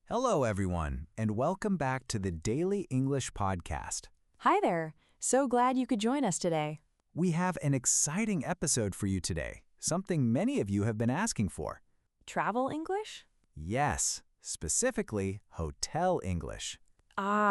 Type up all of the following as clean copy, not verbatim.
Hello, everyone, and welcome back to the Daily English Podcast. Hi there. So glad you could join us today. We have an exciting episode for you today, something many of you have been asking for. Travel English? Yes, specifically Hotel English.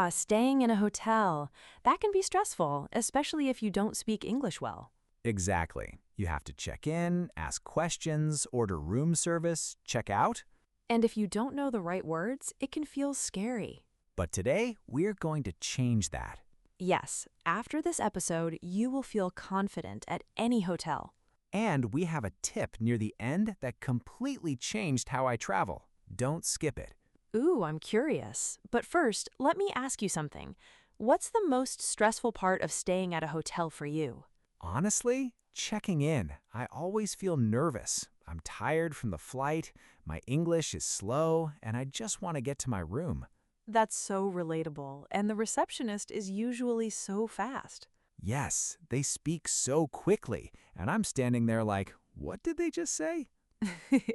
Staying in a hotel. That can be stressful, especially if you don't speak English well. Exactly. You have to check in, ask questions, order room service, check out. And if you don't know the right words, it can feel scary. But today, we're going to change that. Yes, after this episode, you will feel confident at any hotel. And we have a tip near the end that completely changed how I travel. Don't skip it. Ooh, I'm curious. But first, let me ask you something. What's the most stressful part of staying at a hotel for you? Honestly, checking in. I always feel nervous. I'm tired from the flight, my English is slow, and I just want to get to my room. That's so relatable, and the receptionist is usually so fast. Yes, they speak so quickly, and I'm standing there like, what did they just say?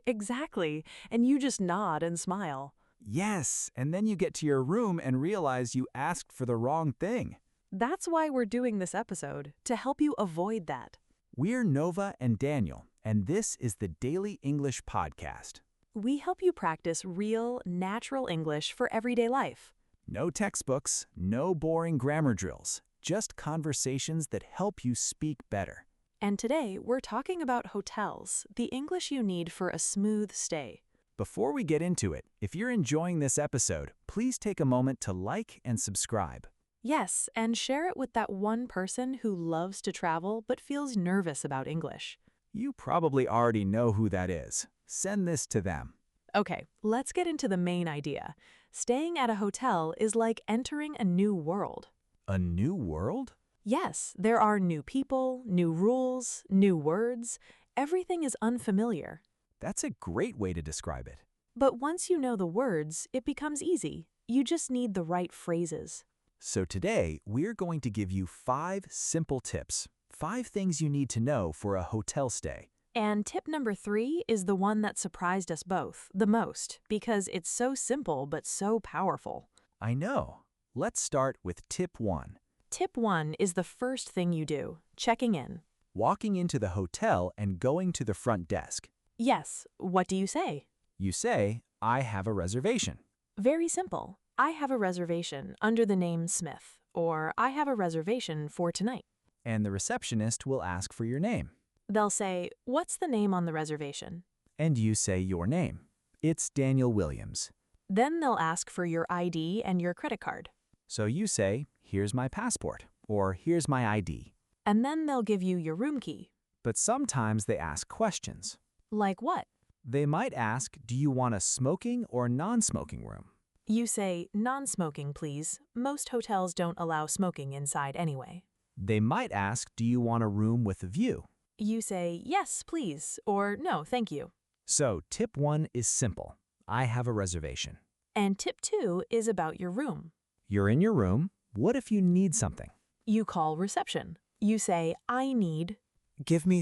Exactly, and you just nod and smile. Yes, and then you get to your room and realize you asked for the wrong thing. That's why we're doing this episode, to help you avoid that. We're Nova and Daniel, and this is the Daily English Podcast. We help you practice real, natural English for everyday life. No textbooks, no boring grammar drills, just conversations that help you speak better. And today, we're talking about hotels, the English you need for a smooth stay. Before we get into it, if you're enjoying this episode, please take a moment to like and subscribe. Yes, and share it with that one person who loves to travel but feels nervous about English. You probably already know who that is. Send this to them. Okay, let's get into the main idea. Staying at a hotel is like entering a new world. A new world? Yes, there are new people, new rules, new words. Everything is unfamiliar. That's a great way to describe it. But once you know the words, it becomes easy. You just need the right phrases. So today, we're going to give you 5 simple tips. 5 things you need to know for a hotel stay. And tip number 3 is the one that surprised us both the most because it's so simple but so powerful. I know. Let's start with tip 1. Tip 1 is the first thing you do, checking in. Walking into the hotel and going to the front desk. Yes, what do you say? You say, I have a reservation. Very simple. I have a reservation under the name Smith, or I have a reservation for tonight. And the receptionist will ask for your name. They'll say, what's the name on the reservation? And you say your name. It's Daniel Williams. Then they'll ask for your ID and your credit card. So you say, here's my passport, or here's my ID. And then they'll give you your room key. But sometimes they ask questions. Like what? They might ask, do you want a smoking or non-smoking room? You say, non-smoking, please. Most hotels don't allow smoking inside anyway. They might ask, do you want a room with a view? You say, yes, please, or no, thank you. So tip 1 is simple. I have a reservation. And tip 2 is about your room. You're in your room. What if you need something? You call reception. You say, I need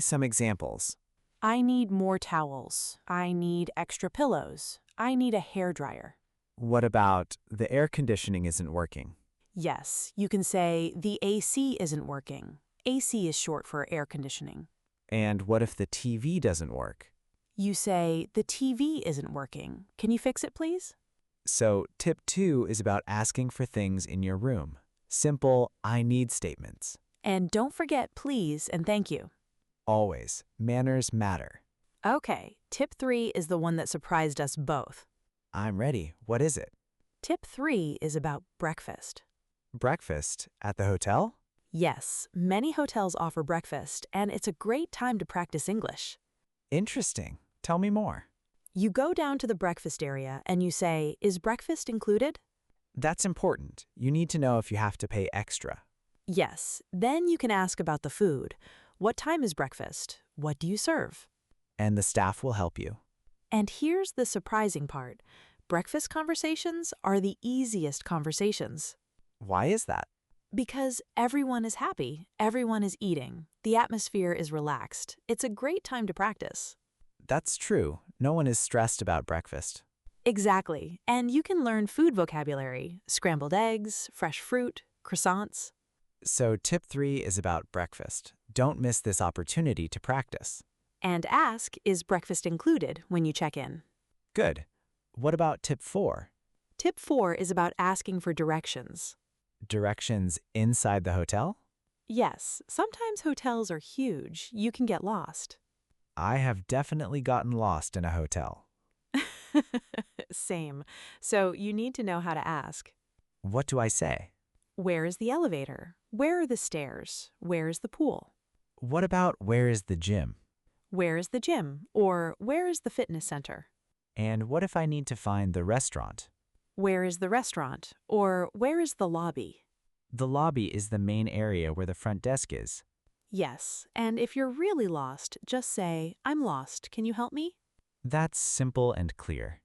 some examples. I need more towels. I need extra pillows. I need a hairdryer. What about the air conditioning isn't working? Yes, you can say the AC isn't working. AC is short for air conditioning. And what if the TV doesn't work? You say the TV isn't working. Can you fix it, please? So tip 2 is about asking for things in your room. Simple, I need statements. And don't forget please and thank you. Always, manners matter. Okay, tip 3 is the one that surprised us both. I'm ready. What is it? Tip 3 is about breakfast. Breakfast at the hotel? Yes, many hotels offer breakfast, and it's a great time to practice English. Interesting. Tell me more. You go down to the breakfast area and you say, is breakfast included? That's important. You need to know if you have to pay extra. Yes, then you can ask about the food. What time is breakfast? What do you serve? And the staff will help you. And here's the surprising part. Breakfast conversations are the easiest conversations. Why is that? Because everyone is happy, everyone is eating, the atmosphere is relaxed. It's a great time to practice. That's true. No one is stressed about breakfast. Exactly. And you can learn food vocabulary, scrambled eggs, fresh fruit, croissants. So tip 3 is about breakfast. Don't miss this opportunity to practice. And ask, is breakfast included when you check in? Good. What about tip 4? Tip 4 is about asking for directions. Directions inside the hotel? Yes, sometimes hotels are huge. You can get lost. I have definitely gotten lost in a hotel. Same. So you need to know how to ask. What do I say? Where is the elevator? Where are the stairs? Where is the pool? What about where is the gym? Where is the gym? Or where is the fitness center? And what if I need to find the restaurant? Where is the restaurant? Or where is the lobby? The lobby is the main area where the front desk is. Yes, and if you're really lost, just say, I'm lost, can you help me? That's simple and clear.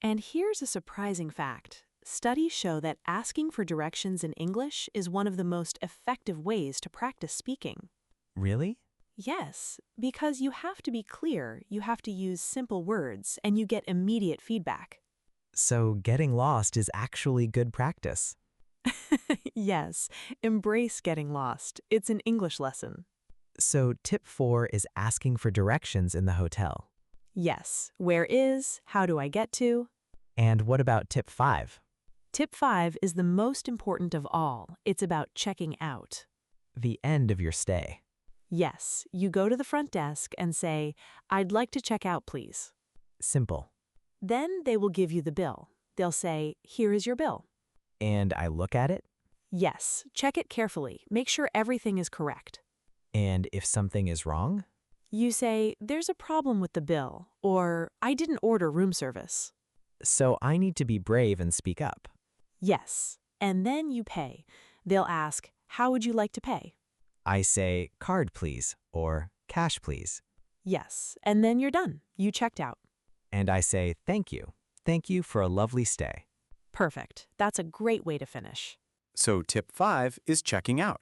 And here's a surprising fact. Studies show that asking for directions in English is one of the most effective ways to practice speaking. Really? Yes, because you have to be clear, you have to use simple words, and you get immediate feedback. So getting lost is actually good practice. Yes, embrace getting lost. It's an English lesson. So tip 4 is asking for directions in the hotel. Yes, where is, how do I get to? And what about tip 5? Tip 5 is the most important of all. It's about checking out. The end of your stay. Yes, you go to the front desk and say, I'd like to check out, please. Simple. Then they will give you the bill. They'll say, here is your bill. And I look at it, Yes, check it carefully. Make sure everything is correct. and if something is wrong, You say, there's a problem with the bill, or I didn't order room service. so I need to be brave and speak up. Yes, and then you pay. They'll ask, how would you like to pay? I say, card please, or cash please. Yes, and then you're done. You checked out. And I say, thank you. Thank you for a lovely stay. Perfect. That's a great way to finish. So tip 5 is checking out.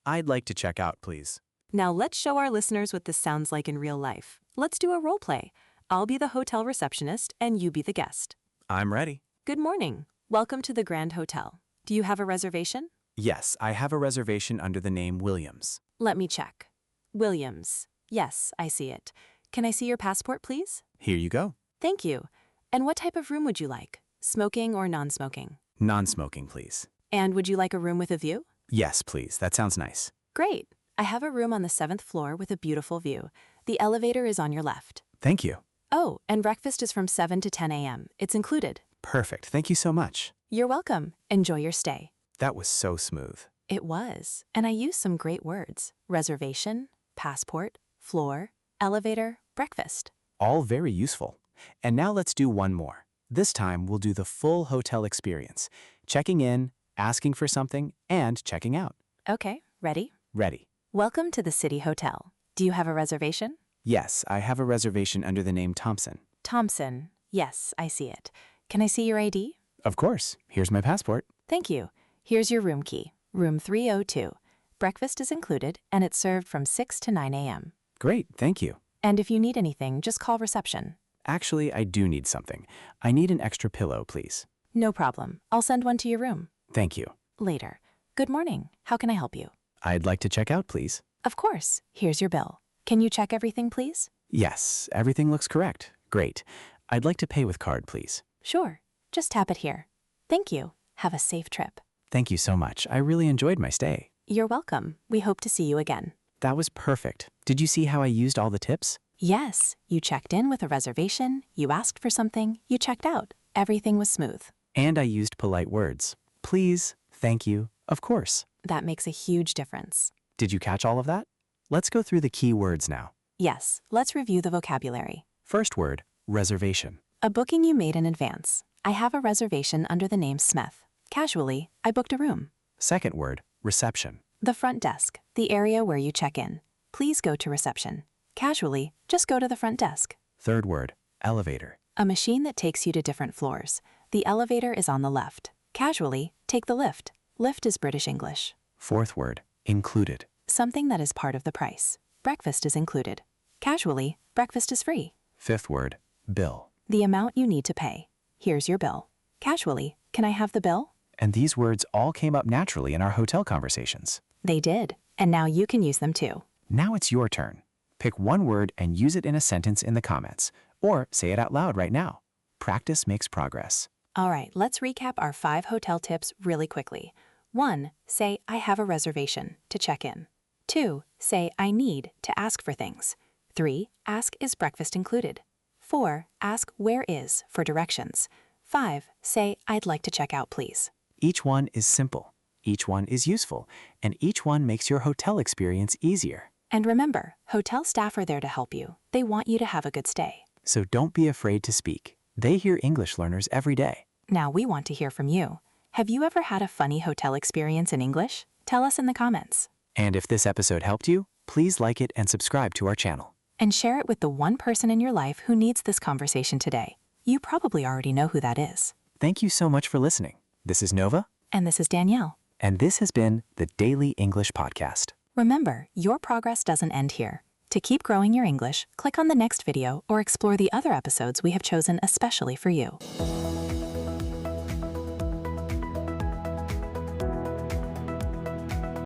I'd like to check out, please. Now let's show our listeners what this sounds like in real life. Let's do a role play. I'll be the hotel receptionist and you be the guest. I'm ready. Good morning. Welcome to the Grand Hotel. Do you have a reservation? Yes, I have a reservation under the name Williams. Let me check. Williams. Yes, I see it. Can I see your passport, please? Here you go. Thank you. And what type of room would you like? Smoking or non-smoking? Non-smoking, please. And would you like a room with a view? Yes, please. That sounds nice. Great. I have a room on the 7th floor with a beautiful view. The elevator is on your left. Thank you. Oh, and breakfast is from 7 to 10 a.m. It's included. Perfect. Thank you so much. You're welcome. Enjoy your stay. That was so smooth. It was, and I used some great words. Reservation, passport, floor, elevator, breakfast. All very useful. And now let's do one more. This time we'll do the full hotel experience. Checking in, asking for something, and checking out. Okay, ready? Ready. Welcome to the City Hotel. Do you have a reservation? Yes, I have a reservation under the name Thompson. Thompson. Yes, I see it. Can I see your ID? Of course. Here's my passport. Thank you. Here's your room key, room 302. Breakfast is included, and it's served from 6 to 9 a.m. Great, thank you. And if you need anything, just call reception. Actually, I do need something. I need an extra pillow, please. No problem. I'll send one to your room. Thank you. Later. Good morning. How can I help you? I'd like to check out, please. Of course. Here's your bill. Can you check everything, please? Yes, everything looks correct. Great. I'd like to pay with card, please. Sure. Just tap it here. Thank you. Have a safe trip. Thank you so much. I really enjoyed my stay. You're welcome. We hope to see you again. That was perfect. Did you see how I used all the tips? Yes, you checked in with a reservation, you asked for something, you checked out. Everything was smooth. And I used polite words. Please, thank you, of course. That makes a huge difference. Did you catch all of that? Let's go through the key words now. Yes, let's review the vocabulary. First word, reservation. A booking you made in advance. I have a reservation under the name Smith. Casually, I booked a room. Second word, reception. The front desk, the area where you check in. Please go to reception. Casually, just go to the front desk. Third word, elevator. A machine that takes you to different floors. The elevator is on the left. Casually, take the lift. Lift is British English. Fourth word, included. Something that is part of the price. Breakfast is included. Casually, breakfast is free. Fifth word, bill. The amount you need to pay. here's your bill. Casually, can I have the bill? And these words all came up naturally in our hotel conversations. They did, and now you can use them too. Now it's your turn. Pick one word and use it in a sentence in the comments, or say it out loud right now. Practice makes progress. All right, let's recap our 5 hotel tips really quickly. 1. Say, I have a reservation to check in. 2. Say, I need to ask for things. 3. Ask, is breakfast included? 4. Ask, where is for directions. 5. Say, I'd like to check out, please. Each one is simple, each one is useful, and each one makes your hotel experience easier. And remember, hotel staff are there to help you. They want you to have a good stay. So don't be afraid to speak. They hear English learners every day. Now we want to hear from you. Have you ever had a funny hotel experience in English? Tell us in the comments. And if this episode helped you, please like it and subscribe to our channel. And share it with the one person in your life who needs this conversation today. You probably already know who that is. Thank you so much for listening. This is Nova. And this is Danielle. And this has been the Daily English Podcast. Remember, your progress doesn't end here. To keep growing your English, click on the next video or explore the other episodes we have chosen especially for you.